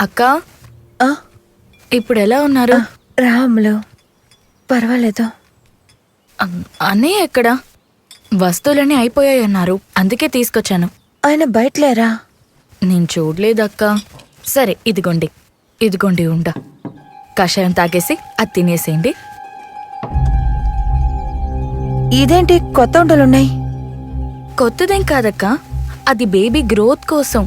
అక్క, ఆ, ఇప్పుడు ఎలా ఉన్నారు? రాములు పర్వాలేదు. అన్నయ్య ఎక్కడా? వస్తువులన్నీ అయిపోయాయన్నారు, అందుకే తీసుకొచ్చాను. ఆయన బయటలేరా? నేను చూడలేదక్క. సరే, ఇదిగోండి ఉండ. కషాయం తాగేసి అది తినేసేయండి. ఇదేంటి కొత్త ఉండలున్నాయి? కొత్తదేం కాదక్క, అది బేబీ గ్రోత్ కోసం.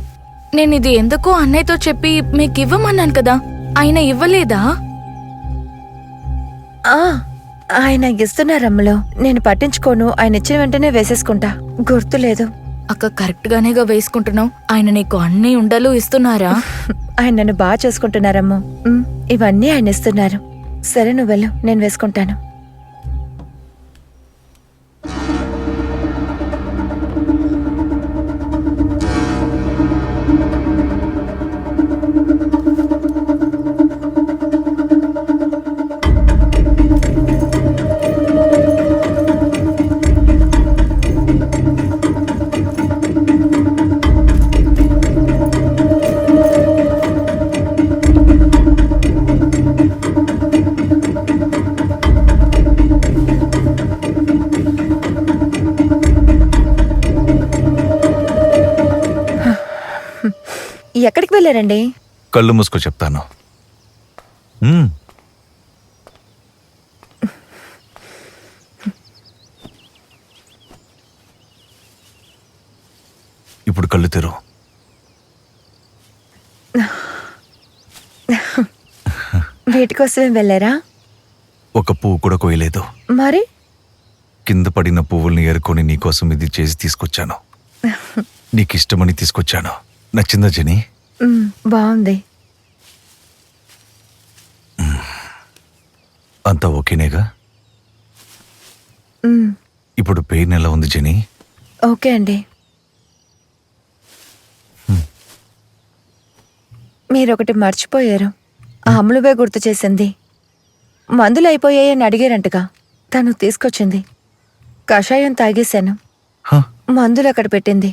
నేను ఇది ఎందుకో అన్నయ్యతో చెప్పి మీకు ఇవ్వమన్నాను కదా, ఆయన ఇవ్వలేదా? ఆ, ఆయన ఇస్తున్నారమ్మలో. నేను పట్టించుకోను, ఆయన ఇచ్చిన వెంటనే వేసేసుకుంటా. గుర్తులేదు. అక్క, కరెక్ట్ గానేగా వేసుకుంటున్నావు. ఆయన నీకు అన్ని ఉండలు ఇస్తున్నారా? ఆయన నన్ను బాగా చేసుకుంటున్నారమ్మో. ఇవన్నీ ఆయన ఇస్తున్నారు. సరే, నువ్వు వెళ్ళు, నేను వేసుకుంటాను. ఎక్కడికి వెళ్ళారండి? కళ్ళు మూసుకో చెప్తాను. ఇప్పుడు కళ్ళు తెరు. వీటి కోసమే వెళ్ళారా? ఒక పువ్వు కూడా కోయలేదు. మరి కింద పడిన పువ్వుల్ని ఏరుకొని నీకోసం ఇది చేసి తీసుకొచ్చాను. నీకిష్టమని తీసుకొచ్చాను. నచ్చిందా జెనీ? బాగుంది. అంతా ఓకేనేగా? ఇప్పుడు పెయిన్ ఎలా ఉంది జెనీ? ఓకే అండి. మీరొకటి మర్చిపోయారు. ఆ అమ్ములువే గుర్తు చేసింది. మందులు అయిపోయాయని అడిగారంటగా, తను తీసుకొచ్చింది. కషాయం తాగేశాను. మందులు అక్కడ పెట్టింది.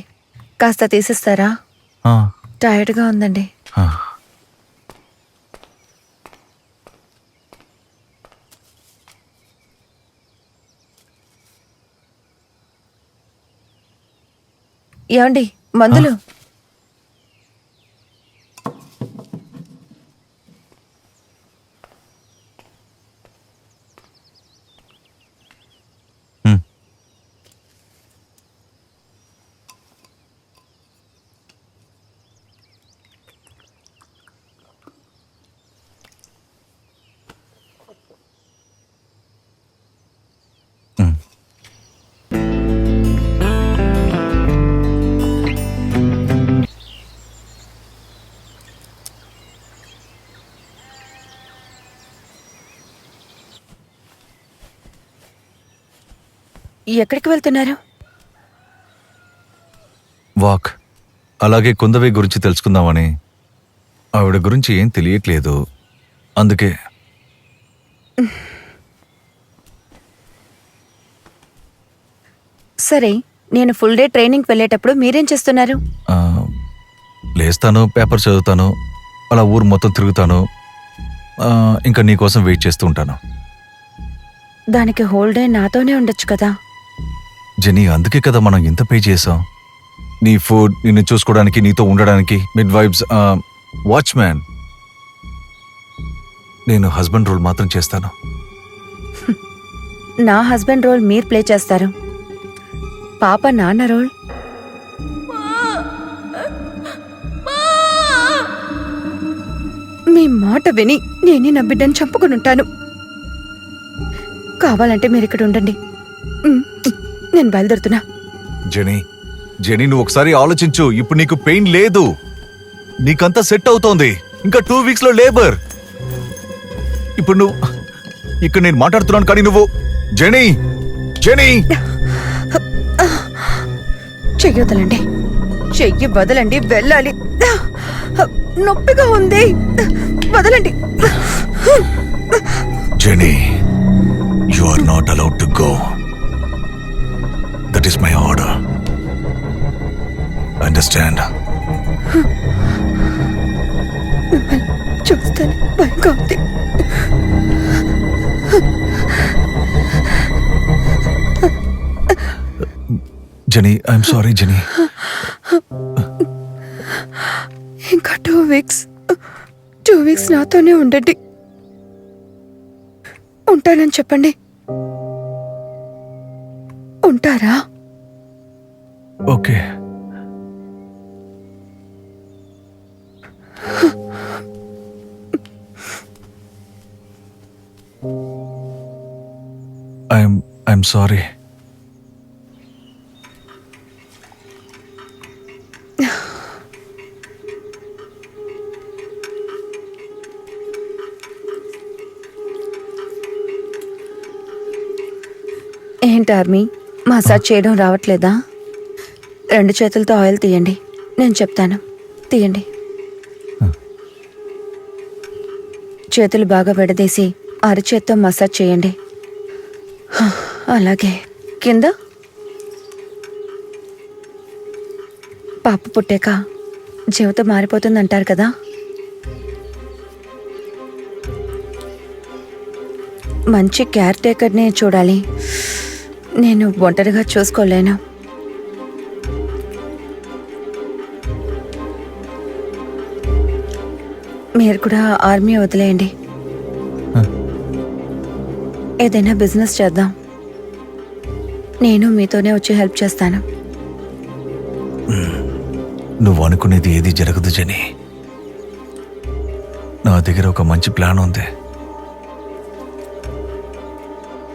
కాస్త తీసిస్తారా? టైర్డ్గా ఉందండి. ఏమండి, మందులు? ఎక్కడికి వెళ్తున్నారు? వాక్. అలాగే కుందవి గురించి తెలుసుకుందామని. ఆవిడ గురించి ఏం తెలియట్లేదు, అందుకే. సరే, నేను ఫుల్ డే ట్రైనింగ్ వెళ్ళేటప్పుడు మీరేం చేస్తున్నారు? లేస్తాను, పేపర్ చదువుతాను, అలా ఊరు మొత్తం తిరుగుతాను. ఇంకా నీకోసం వెయిట్ చేస్తూ ఉంటాను. దానికి హోల్ డే నాతోనే ఉండొచ్చు కదా. జెనీ, అందుకే కదా మనం ఇంత పే చేసాం. నీ ఫుడ్, నిన్ను చూసుకోవడానికి, నీతో ఉండడానికి, మిడ్ వైబ్స్, వాచ్మ్యాన్. నేను హస్బెండ్ రోల్ మాత్రం చేస్తాను. నా హస్బెండ్ రోల్ మీరు ప్లే చేస్తారు. పాప నాన్న రోల్ మీ మాట విని నేనే నా బిడ్డను చంపుకుని ఉంటాను. కావాలంటే మీరు ఇక్కడ ఉండండి. నేను బయలుదేరుతున్నా. జెనీ, నువ్వు ఒకసారి ఆలోచించు. ఇప్పుడు నీకు పెయిన్ లేదు, నీకంతా సెట్ అవుతోంది. ఇంకా 2 వీక్స్ లో లేబర్. ఇప్పుడు నువ్వు ఇక్కడ నేను మాట్లాడుతున్నాను, కానీ నువ్వు జెనీ చెయ్యొదలండి, చెయ్యి వదలండి, వెళ్ళాలి. నొప్పిగా ఉంది, వదలండి. Jenny, you are not allowed to go. That is my order. Understand? నొప్పిగా ఉంది. Jenny, I'm sorry Jenny. ఇంకా 2 వీక్స్ నాతోనే ఉండండి. ఉంటానని చెప్పండి. ఉంటారా? ఓకే. I'm sorry. ఏంటి ఆర్మీ, మసాజ్ చేయడం రావట్లేదా? 2 చేతులతో ఆయిల్ తీయండి. నేను చెప్తాను. తీయండి. చేతులు బాగా విడదీసి అరచేత్తో మసాజ్ చేయండి. అలాగే. కింద. పాప పుట్టాక జీవితం మారిపోతుందంటారు కదా. మంచి కేర్ టేకర్నే చూడాలి. నేను ఒంటరిగా చూసుకోలేను. మీరు కూడా ఆర్మీ వదిలేయండి. ఏదైనా బిజినెస్ చేద్దాం. నేను మీతోనే వచ్చి హెల్ప్ చేస్తాను. నువ్వు అనుకునేది ఏది జరగదు జెనీ. నా దగ్గర ఒక మంచి ప్లాన్ ఉంది.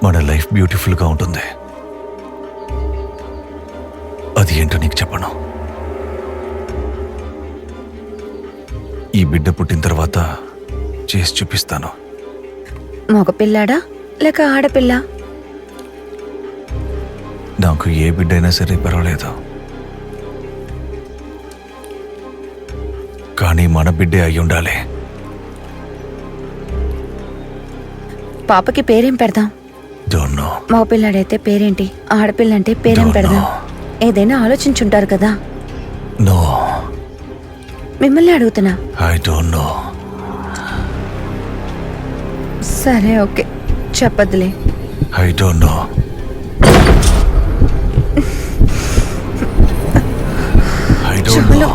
మన లైఫ్ బ్యూటిఫుల్గా ఉంటుంది. అది ఏంటో నీకు చెప్పను. ఈ బిడ్డ పుట్టిన తర్వాత చేసి చూపిస్తాను. మగపిల్లాడా లేక ఆడపిల్ల? నాకు ఏ బిడ్డైనా సరే పర్వాలేదు, కానీ మన బిడ్డే అయి ఉండాలి. పాపకి పేరేం పెడదాం? Don't know. మగపిల్లాడైతే పేరేంటి, ఆడపిల్లంటే పేరేం Don't పెడదాం? know. ఏదైనా ఆలోచించుంటారు కదా. No. మిమ్మల్ని అడుగుతున్నా. I don't know. సరే, okay, చెప్పదులే. I don't know. I don't చాలు. know.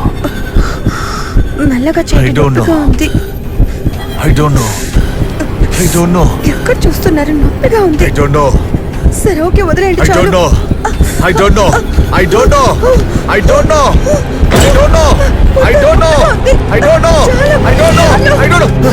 మెల్లగా I చేయండి. don't know. నొప్పిగా ఉంది. I don't know. I don't know. ఎక్కడ చూస్తున్నారు? నొప్పిగా ఉంది. I don't know. సరే, ఓకే, వదిలేయండి. I don't చాలు. know. I don't know. I don't know. I don't know. I don't know. I don't know. I don't know. I don't know. I don't know.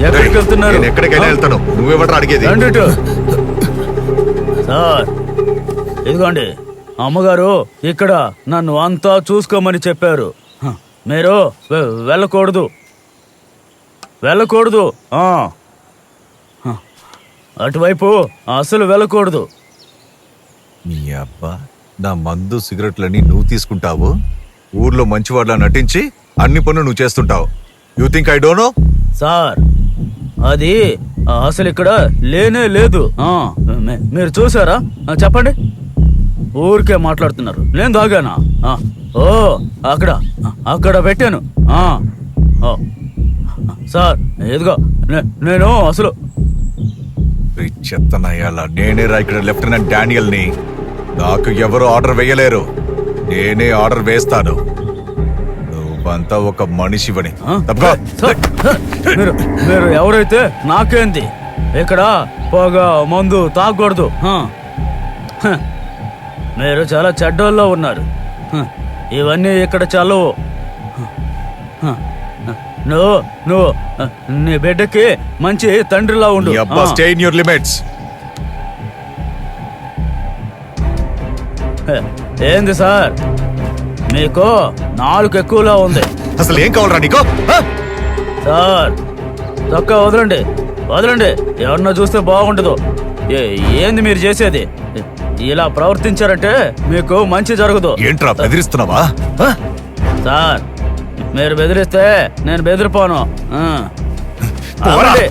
ఎక్కడికి వెళ్తున్నారు? నేను ఎక్కడికైనా వెళ్తాను. నువ్వెవట్రా అడిగేది? రండి ఇటు. సార్, ఇదిగోండి, అమ్మగారు ఇక్కడ నన్ను అంతా చూసుకోమని చెప్పారు. మీరు వెళ్ళకూడదు. ఆ. అటువైపు అసలు వెళ్ళకూడదు. నీ అబ్బా, నా మందు సిగరెట్లని నువ్వు తీసుకుంటావు, ఊర్లో మంచివాళ్ళ నటించి అన్ని పనులు నువ్వు చేస్తుంటావు. You think I don't know? Sir, అది అసలు ఇక్కడ లేనే లేదు. మీరు చూసారా? చెప్పండి. ఊరికే మాట్లాడుతున్నారు. నేను తాగానా? ఓ, అక్కడ పెట్టాను. సార్, ఇదిగో నేను అసలు చెత్తనయ్యాల నేనేరా ఇక్కడ లెఫ్టినెంట్ డానియల్ని. నాకు ఎవరు ఆర్డర్ వేయలేరు, నేనే ఆర్డర్ వేస్తాను. నువ్వంతా ఒక మనిషివని. ఆ? తప్పుకో. సార్, మీరు మీరు ఎవరైతే నాకేంది? ఇక్కడ పొగ మందు తాగకూడదు. హ. మీరు చాలా చెడ్డోళ్ళలో ఉన్నారు. ఇవన్నీ ఇక్కడ చల్లవు. నువ్వు నువ్వు నీ బిడ్డకి మంచి తండ్రిలా ఉండు. నీ అబ్బా, స్టే ఇన్ యువర్ లిమిట్స్. ఏంది సార్, మీకు నాలుగు ఎక్కువలా ఉంది. అసలు ఏం కావాలరా నీకు? ఆ? సార్ తక్కువ వదలండి, వదలండి. ఎవరన్నా చూస్తే బాగుండదు. ఏంది మీరు చేసేది? ఇలా ప్రవర్తించారంటే మీకు మంచి జరగదు. ఏంట్రా బెదిరిస్తున్నావా? ఆ? సార్ మీరు బెదిరిస్తే నేను బెదిరిపోను. పోరా. ఆగండి.